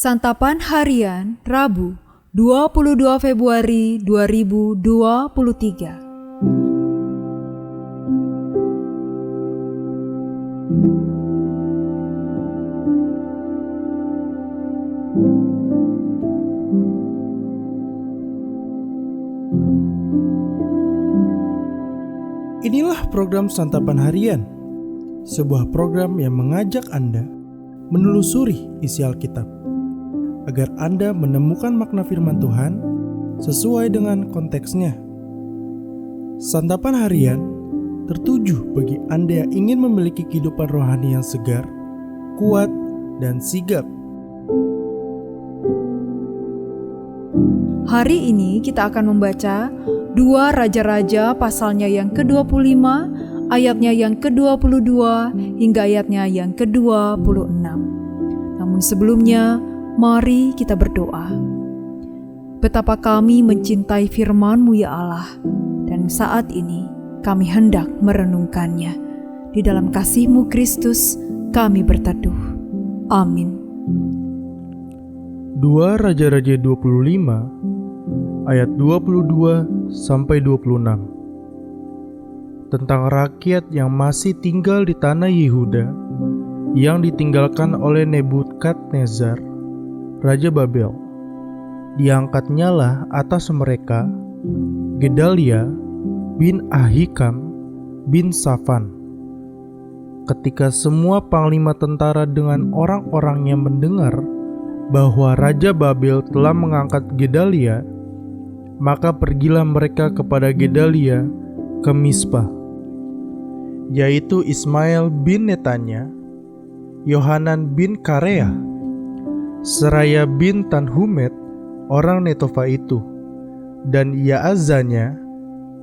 Santapan Harian Rabu 22 Februari 2023. Inilah program Santapan Harian, sebuah program yang mengajak Anda menelusuri isi Alkitab agar Anda menemukan makna firman Tuhan sesuai dengan konteksnya. Santapan Harian tertuju bagi Anda yang ingin memiliki kehidupan rohani yang segar, kuat, dan sigap. Hari ini kita akan membaca 2 Raja-Raja pasalnya yang ke-25, ayatnya yang ke-22 hingga ayatnya yang ke-26. Namun sebelumnya, mari kita berdoa. Betapa kami mencintai firman-Mu ya Allah, dan saat ini kami hendak merenungkannya. Di dalam kasih-Mu Kristus kami berteduh. Amin. 2 Raja-Raja 25 ayat 22 sampai 26. Tentang rakyat yang masih tinggal di tanah Yehuda yang ditinggalkan oleh Nebukadnezar, Raja Babel. Diangkatnya lah atas mereka Gedalia bin Ahikam bin Safan. Ketika semua panglima tentara dengan orang-orangnya mendengar bahwa Raja Babel telah mengangkat Gedalia, maka pergilah mereka kepada Gedalia ke Mizpah, yaitu Ismail bin Netanya, Yohanan bin Kareah, Seraya bin Tanhumet, orang Netofa itu, dan Yaazanya,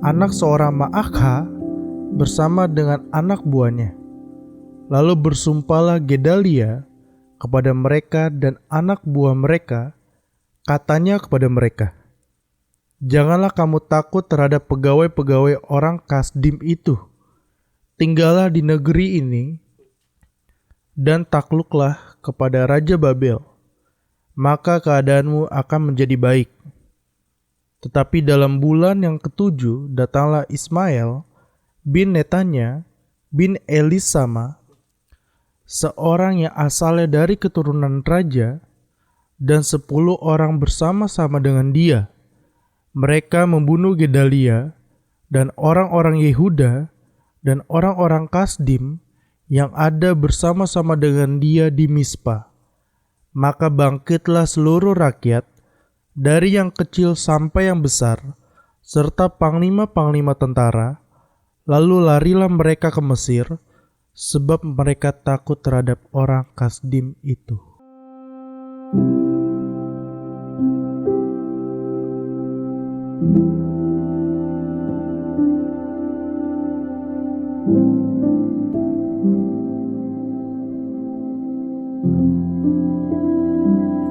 anak seorang Ma'akha, bersama dengan anak buahnya. Lalu bersumpahlah Gedalia kepada mereka dan anak buah mereka, katanya kepada mereka, "Janganlah kamu takut terhadap pegawai-pegawai orang Kasdim itu. Tinggallah di negeri ini dan takluklah kepada Raja Babel, maka keadaanmu akan menjadi baik." Tetapi dalam bulan yang ke-7 datanglah Ismail bin Netanya bin Elisama, seorang yang asalnya dari keturunan raja, dan 10 orang bersama-sama dengan dia. Mereka membunuh Gedalia dan orang-orang Yehuda dan orang-orang Kasdim yang ada bersama-sama dengan dia di Mizpah. Maka bangkitlah seluruh rakyat, dari yang kecil sampai yang besar, serta panglima-panglima tentara, lalu larilah mereka ke Mesir, sebab mereka takut terhadap orang Kasdim itu.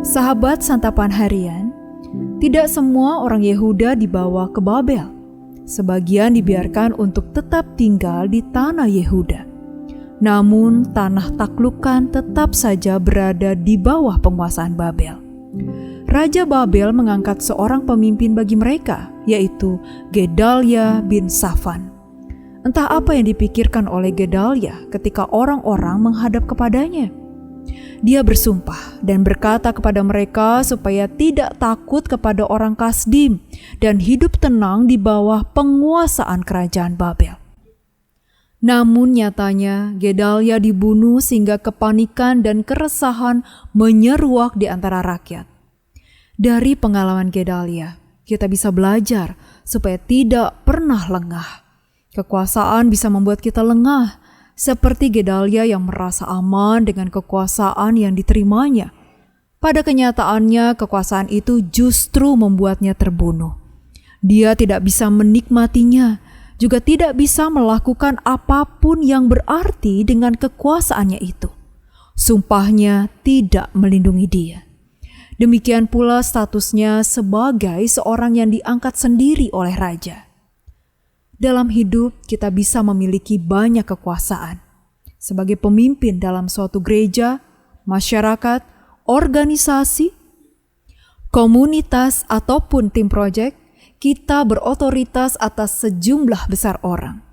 Sahabat Santapan Harian, tidak semua orang Yehuda dibawa ke Babel. Sebagian dibiarkan untuk tetap tinggal di tanah Yehuda. Namun tanah taklukan tetap saja berada di bawah penguasaan Babel. Raja Babel mengangkat seorang pemimpin bagi mereka, yaitu Gedalia bin Safan. Entah apa yang dipikirkan oleh Gedalia ketika orang-orang menghadap kepadanya. Dia bersumpah dan berkata kepada mereka supaya tidak takut kepada orang Kasdim dan hidup tenang di bawah penguasaan kerajaan Babel. Namun nyatanya Gedalia dibunuh sehingga kepanikan dan keresahan menyeruak di antara rakyat. Dari pengalaman Gedalia, kita bisa belajar supaya tidak pernah lengah. Kekuasaan bisa membuat kita lengah, seperti Gedalia yang merasa aman dengan kekuasaan yang diterimanya. Pada kenyataannya, kekuasaan itu justru membuatnya terbunuh. Dia tidak bisa menikmatinya, juga tidak bisa melakukan apapun yang berarti dengan kekuasaannya itu. Sumpahnya tidak melindungi dia. Demikian pula statusnya sebagai seorang yang diangkat sendiri oleh raja. Dalam hidup kita bisa memiliki banyak kekuasaan. Sebagai pemimpin dalam suatu gereja, masyarakat, organisasi, komunitas, ataupun tim proyek, kita berotoritas atas sejumlah besar orang.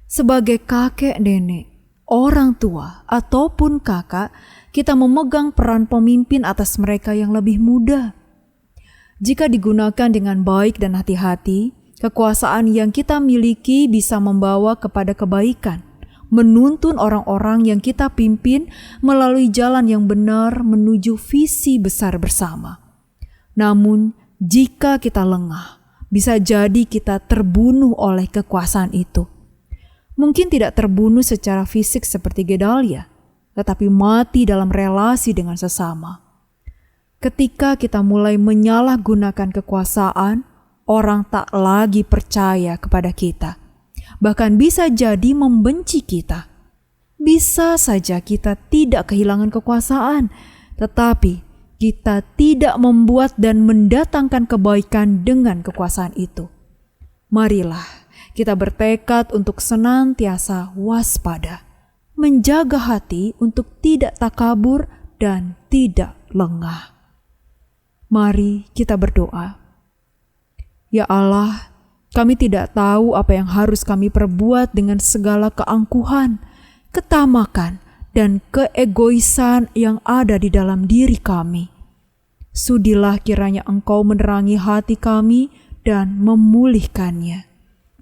Sebagai kakek nenek, orang tua, ataupun kakak, kita memegang peran pemimpin atas mereka yang lebih muda. Jika digunakan dengan baik dan hati-hati, kekuasaan yang kita miliki bisa membawa kepada kebaikan, menuntun orang-orang yang kita pimpin melalui jalan yang benar menuju visi besar bersama. Namun, jika kita lengah, bisa jadi kita terbunuh oleh kekuasaan itu. Mungkin tidak terbunuh secara fisik seperti Gedalia, tetapi mati dalam relasi dengan sesama. Ketika kita mulai menyalahgunakan kekuasaan, orang tak lagi percaya kepada kita. Bahkan bisa jadi membenci kita. Bisa saja kita tidak kehilangan kekuasaan, tetapi kita tidak membuat dan mendatangkan kebaikan dengan kekuasaan itu. Marilah kita bertekad untuk senantiasa waspada, menjaga hati untuk tidak takabur dan tidak lengah. Mari kita berdoa. Ya Allah, kami tidak tahu apa yang harus kami perbuat dengan segala keangkuhan, ketamakan, dan keegoisan yang ada di dalam diri kami. Sudilah kiranya Engkau menerangi hati kami dan memulihkannya.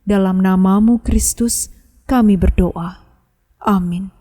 Dalam nama-Mu Kristus kami berdoa. Amin.